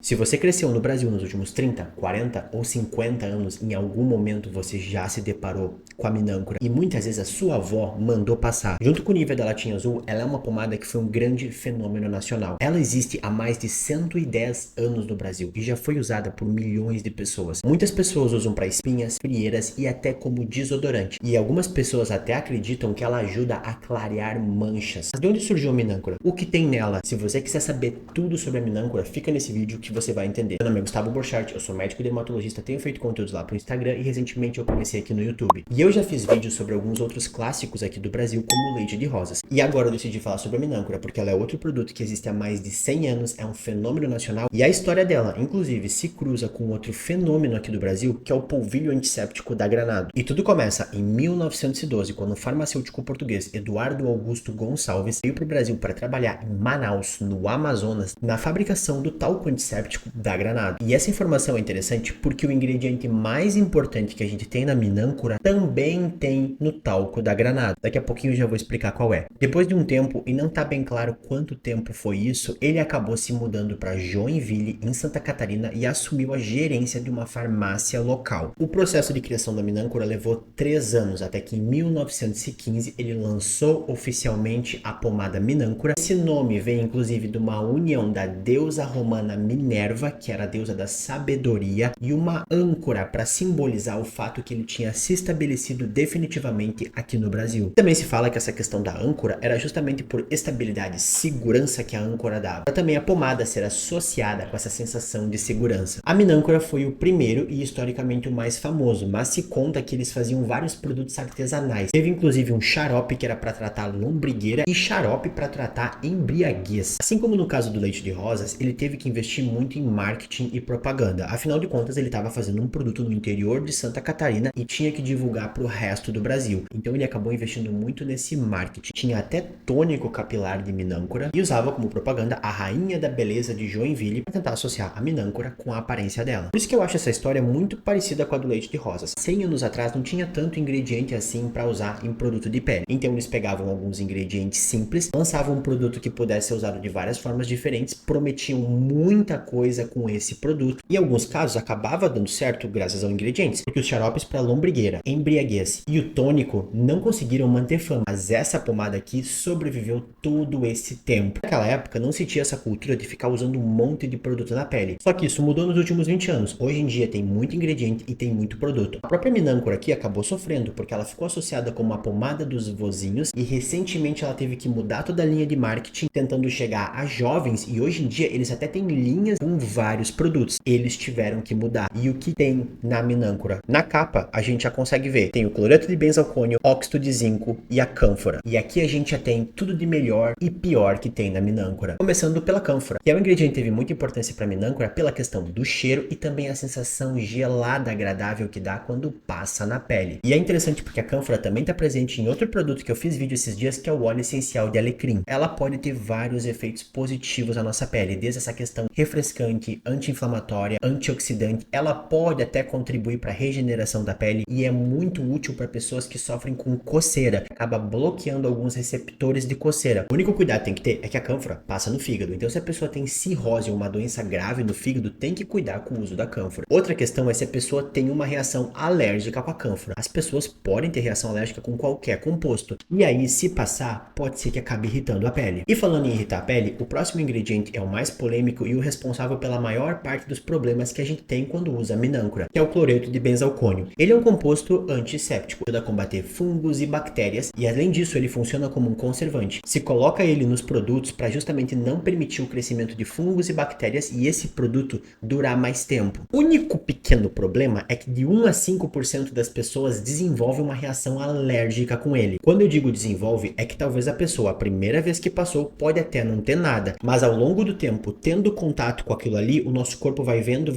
Se você cresceu no Brasil nos últimos 30, 40 ou 50 anos, em algum momento você já se deparou com a minâncora e muitas vezes a sua avó mandou passar. Junto com o Nivea da Latinha Azul, ela é uma pomada que foi um grande fenômeno nacional. Ela existe há mais de 110 anos no Brasil e já foi usada por milhões de pessoas. Muitas pessoas usam para espinhas, frieiras e até como desodorante. E algumas pessoas até acreditam que ela ajuda a clarear manchas. Mas de onde surgiu a minâncora? O que tem nela? Se você quiser saber tudo sobre a minâncora, fica nesse vídeo que você vai entender. Meu nome é Gustavo Borchardt, eu sou médico dermatologista, tenho feito conteúdos lá pro Instagram e recentemente eu comecei aqui no YouTube. E eu já fiz vídeos sobre alguns outros clássicos aqui do Brasil, como o leite de rosas. E agora eu decidi falar sobre a minâncora, porque ela é outro produto que existe há mais de 100 anos, é um fenômeno nacional e a história dela, inclusive, se cruza com outro fenômeno aqui do Brasil, que é o polvilho antisséptico da Granado. E tudo começa em 1912, quando o farmacêutico português Eduardo Augusto Gonçalves veio para o Brasil para trabalhar em Manaus, no Amazonas, na fabricação do talco antisséptico da Granado. E essa informação é interessante porque o ingrediente mais importante que a gente tem na minâncora também tem no talco da Granado. Daqui a pouquinho eu já vou explicar qual é. Depois de um tempo, e não está bem claro quanto tempo foi isso, ele acabou se mudando para Joinville, em Santa Catarina, e assumiu a gerência de uma farmácia local. O processo de criação da minâncora levou 3 anos, até que em 1915 ele lançou oficialmente a pomada minâncora. Esse nome vem inclusive de uma união da deusa romana Minerva, que era a deusa da sabedoria, e uma âncora para simbolizar o fato que ele tinha se estabelecido definitivamente aqui no Brasil. Também se fala que essa questão da âncora era justamente por estabilidade e segurança que a âncora dava, para também a pomada ser associada com essa sensação de segurança. A minâncora foi o primeiro e historicamente o mais famoso, mas se conta que eles faziam vários produtos artesanais. Teve inclusive um xarope que era para tratar lombrigueira e xarope para tratar embriaguez. Assim como no caso do leite de rosas, ele teve que investir muito em marketing e propaganda. Afinal de contas, ele estava fazendo um produto no interior de Santa Catarina e tinha que divulgar para o resto do Brasil. Então ele acabou investindo muito nesse marketing. Tinha até tônico capilar de minâncora e usava como propaganda a rainha da beleza de Joinville para tentar associar a minâncora com a aparência dela. Por isso que eu acho essa história muito parecida com a do leite de rosas. 100 anos atrás não tinha tanto ingrediente assim para usar em produto de pele. Então eles pegavam alguns ingredientes simples, lançavam um produto que pudesse ser usado de várias formas diferentes, prometiam muita coisa com esse produto e em alguns casos acabava dando certo graças aos ingredientes, porque os xaropes para lombrigueira, embriaguez e o tônico não conseguiram manter fama, mas essa pomada aqui sobreviveu todo esse tempo. Naquela época não se tinha essa cultura de ficar usando um monte de produto na pele, só que isso mudou nos últimos 20 anos. Hoje em dia tem muito ingrediente e tem muito produto. A própria minâncora aqui acabou sofrendo, porque ela ficou associada como a pomada dos vozinhos e recentemente ela teve que mudar toda a linha de marketing, tentando chegar a jovens, e hoje em dia eles até têm linhas com vários produtos. Eles tiveram que mudar. E o que tem na minâncora? Na capa a gente já consegue ver. Tem o cloreto de benzalcônio, óxido de zinco e a cânfora. E aqui a gente já tem tudo de melhor e pior que tem na minâncora. Começando pela cânfora, que é um ingrediente que teve muita importância para a minâncora pela questão do cheiro e também a sensação gelada agradável que dá quando passa na pele. E é interessante porque a cânfora também está presente em outro produto que eu fiz vídeo esses dias, que é o óleo essencial de alecrim. Ela pode ter vários efeitos positivos na nossa pele, desde essa questão refrescante, anti-inflamatória, antioxidante. Ela pode até contribuir para a regeneração da pele e é muito útil para pessoas que sofrem com coceira. Acaba bloqueando alguns receptores de coceira. O único cuidado que tem que ter é que a cânfora passa no fígado. Então se a pessoa tem cirrose ou uma doença grave no fígado, tem que cuidar com o uso da cânfora. Outra questão é se a pessoa tem uma reação alérgica com a cânfora. As pessoas podem ter reação alérgica com qualquer composto. E aí, se passar, pode ser que acabe irritando a pele. E falando em irritar a pele, o próximo ingrediente é o mais polêmico e o responsável pela maior parte dos problemas que a gente tem quando usa a minâncora, que é o cloreto de benzalcônio. Ele é um composto antisséptico, ajuda a combater fungos e bactérias e além disso ele funciona como um conservante. Se coloca ele nos produtos para justamente não permitir o crescimento de fungos e bactérias e esse produto durar mais tempo. O único pequeno problema é que de 1 a 5% das pessoas desenvolvem uma reação alérgica com ele. Quando eu digo desenvolve, é que talvez a pessoa, a primeira vez que passou, pode até não ter nada, mas ao longo do tempo, tendo contato com aquilo ali, o nosso corpo vai vendo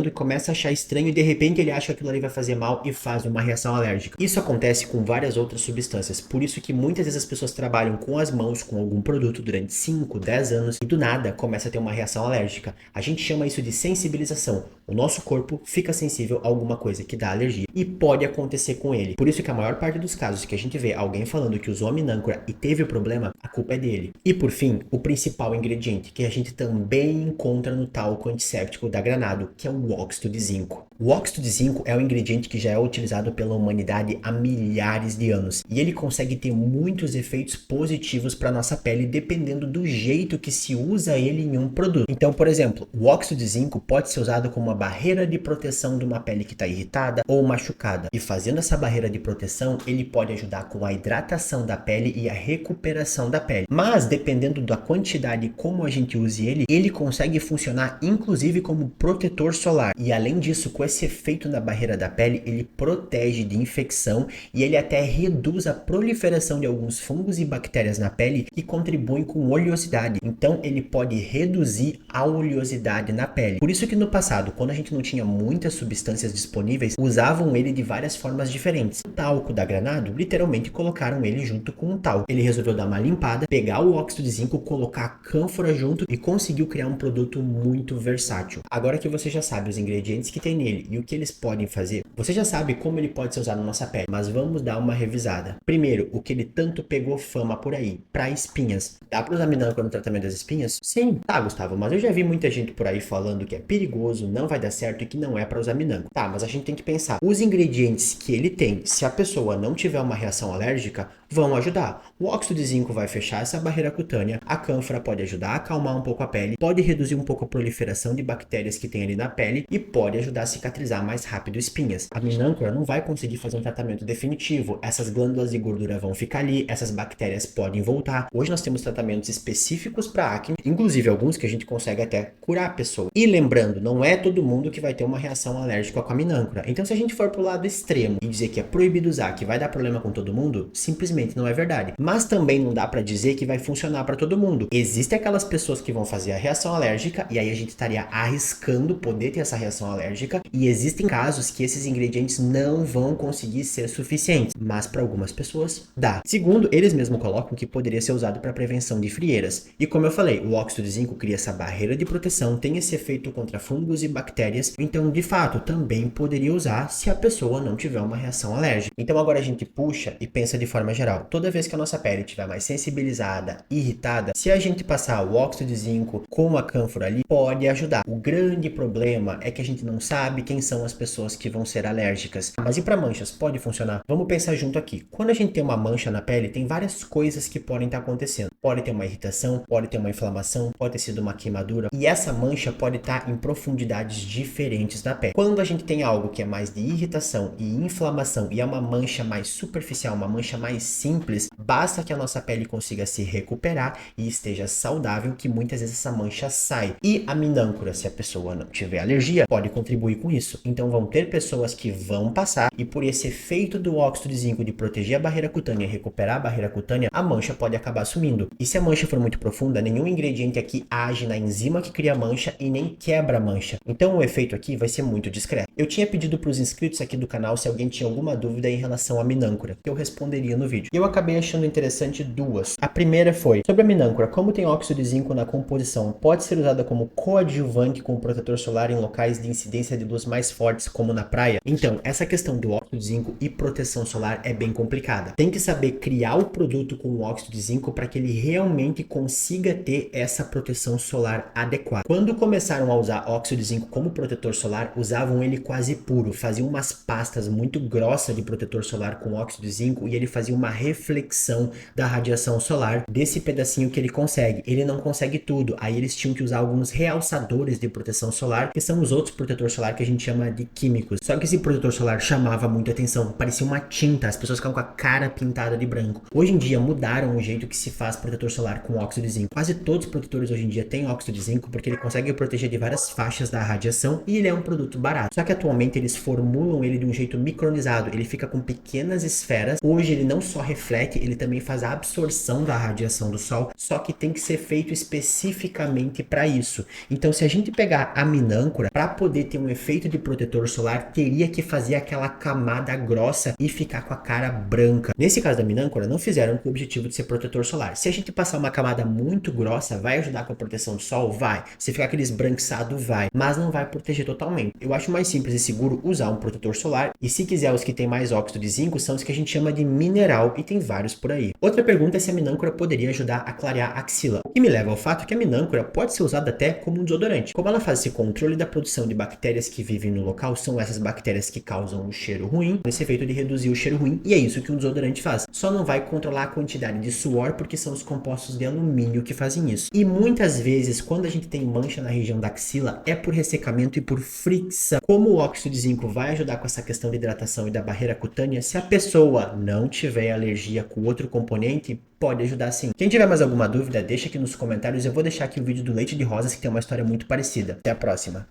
e começa a achar estranho e de repente ele acha que aquilo ali vai fazer mal e faz uma reação alérgica. Isso acontece com várias outras substâncias, por isso que muitas vezes as pessoas trabalham com as mãos com algum produto durante 5, 10 anos e do nada começa a ter uma reação alérgica. A gente chama isso de sensibilização. O nosso corpo fica sensível a alguma coisa que dá alergia e pode acontecer com ele. Por isso que a maior parte dos casos que a gente vê alguém falando que usou a minâncora e teve o problema, a culpa é dele. E por fim, o principal ingrediente que a gente também encontra no do talco antisséptico da Granado, que é o óxido de zinco. O óxido de zinco é um ingrediente que já é utilizado pela humanidade há milhares de anos e ele consegue ter muitos efeitos positivos para nossa pele dependendo do jeito que se usa ele em um produto. Então, por exemplo, o óxido de zinco pode ser usado como uma barreira de proteção de uma pele que está irritada ou machucada. E fazendo essa barreira de proteção, ele pode ajudar com a hidratação da pele e a recuperação da pele. Mas, dependendo da quantidade e como a gente use ele, ele consegue funcionar inclusive como protetor solar. E além disso, com esse efeito na barreira da pele, ele protege de infecção e ele até reduz a proliferação de alguns fungos e bactérias na pele que contribuem com oleosidade. Então, ele pode reduzir a oleosidade na pele. Por isso que no passado, quando a gente não tinha muitas substâncias disponíveis, usavam ele de várias formas diferentes. O talco da Granado, literalmente colocaram ele junto com o talco. Ele resolveu dar uma limpada, pegar o óxido de zinco, colocar a cânfora junto e conseguiu criar um produto muito versátil. Agora que você já sabe os ingredientes que tem nele e o que eles podem fazer, você já sabe como ele pode ser usado na nossa pele, mas vamos dar uma revisada. Primeiro, o que ele tanto pegou fama por aí, para espinhas. Dá para usar minâncora no tratamento das espinhas? Sim. Tá, Gustavo, mas eu já vi muita gente por aí falando que é perigoso, não vai dar certo e que não é para usar minâncora. Tá, mas a gente tem que pensar, os ingredientes que ele tem, se a pessoa não tiver uma reação alérgica, vão ajudar. O óxido de zinco vai fechar essa barreira cutânea, a cânfora pode ajudar a acalmar um pouco a pele, pode reduzir um pouco a proliferação de bactérias que tem ali na pele e pode ajudar a cicatrizar mais rápido espinhas. A minâncora não vai conseguir fazer um tratamento definitivo, essas glândulas de gordura vão ficar ali, essas bactérias podem voltar. Hoje nós temos tratamentos específicos para acne, inclusive alguns que a gente consegue até curar a pessoa. E lembrando, não é todo mundo que vai ter uma reação alérgica com a minâncora. Então se a gente for pro lado extremo e dizer que é proibido usar, que vai dar problema com todo mundo, simplesmente não é verdade. Mas também não dá para dizer que vai funcionar para todo mundo. Existem aquelas pessoas que vão fazer a reação alérgica e aí a gente estaria arriscando poder ter essa reação alérgica, e existem casos que esses ingredientes não vão conseguir ser suficientes, mas para algumas pessoas dá. Segundo, eles mesmos colocam que poderia ser usado para prevenção de frieiras. E como eu falei, o óxido de zinco cria essa barreira de proteção, tem esse efeito contra fungos e bactérias, então de fato também poderia usar se a pessoa não tiver uma reação alérgica. Então agora a gente puxa e pensa de forma geral. Toda vez que a nossa pele estiver mais sensibilizada, irritada, se a gente passar o óxido de zinco com a cânfora ali, pode ajudar. O grande problema é que a gente não sabe quem são as pessoas que vão ser alérgicas. Mas e para manchas? Pode funcionar? Vamos pensar junto aqui. Quando a gente tem uma mancha na pele, tem várias coisas que podem estar acontecendo. Pode ter uma irritação, pode ter uma inflamação, pode ter sido uma queimadura, e essa mancha pode estar em profundidades diferentes da pele. Quando a gente tem algo que é mais de irritação e inflamação e é uma mancha mais superficial, uma mancha mais simples, basta que a nossa pele consiga se recuperar e esteja saudável, que muitas vezes essa mancha sai. E a minâncora, se a pessoa não tiver alergia, pode contribuir com isso. Então vão ter pessoas que vão passar e por esse efeito do óxido de zinco de proteger a barreira cutânea e recuperar a barreira cutânea, a mancha pode acabar sumindo. E se a mancha for muito profunda, nenhum ingrediente aqui age na enzima que cria a mancha e nem quebra a mancha. Então o efeito aqui vai ser muito discreto. Eu tinha pedido para os inscritos aqui do canal se alguém tinha alguma dúvida em relação à minâncora, que eu responderia no vídeo. E eu acabei achando interessante duas. A primeira foi sobre a minâncora, como tem óxido de zinco na composição, pode ser usada como coadjuvante com protetor solar em locais de incidência de luz mais fortes, como na praia? Então, essa questão do óxido de zinco e proteção solar é bem complicada. Tem que saber criar o produto com o óxido de zinco para que ele realmente consiga ter essa proteção solar adequada. Quando começaram a usar óxido de zinco como protetor solar, usavam ele quase puro, faziam umas pastas muito grossas de protetor solar com óxido de zinco e ele fazia uma reflexão da radiação solar desse pedacinho que ele consegue. Ele não consegue tudo, aí eles tinham que usar alguns realçadores de proteção solar, que são os outros protetores solar que a gente chama de químicos. Só que esse protetor solar chamava muita atenção, parecia uma tinta, as pessoas ficavam com a cara pintada de branco. Hoje em dia mudaram o jeito que se faz protetor solar com óxido de zinco. Quase todos os protetores hoje em dia têm óxido de zinco porque ele consegue proteger de várias faixas da radiação e ele é um produto barato. Só que atualmente eles formulam ele de um jeito micronizado, ele fica com pequenas esferas. Hoje ele não só reflete, ele também faz a absorção da radiação do sol, só que tem que ser feito especificamente para isso. Então se a gente pegar a minâncora, para poder ter um efeito de protetor solar, teria que fazer aquela camada grossa e ficar com a cara branca. Nesse caso da minâncora, não fizeram com o objetivo de ser protetor solar. Se a gente passar uma camada muito grossa, vai ajudar com a proteção do sol? Vai. Se ficar aquele esbranquiçado, vai. Mas não vai proteger totalmente. Eu acho mais simples e seguro usar um protetor solar, e se quiser os que tem mais óxido de zinco, são os que a gente chama de mineral, e tem vários por aí. Outra pergunta é se a minâncora poderia ajudar a clarear a axila, o que me leva ao fato que a minâncora pode ser usada até como um desodorante. Como ela faz esse controle da produção de bactérias que vivem no local, são essas bactérias que causam um cheiro ruim, esse efeito de reduzir o cheiro ruim, e é isso que um desodorante faz. Só não vai controlar a quantidade de suor, porque são os compostos de alumínio que fazem isso. E muitas vezes, quando a gente tem mancha na região da axila, é por ressecamento e por fricção. Como o óxido de zinco vai ajudar com essa questão de hidratação e da barreira cutânea, se a pessoa não tiver alergia com outro componente, pode ajudar sim. Quem tiver mais alguma dúvida, deixa aqui nos comentários. Eu vou deixar aqui o vídeo do leite de rosas, que tem uma história muito parecida. Até a próxima.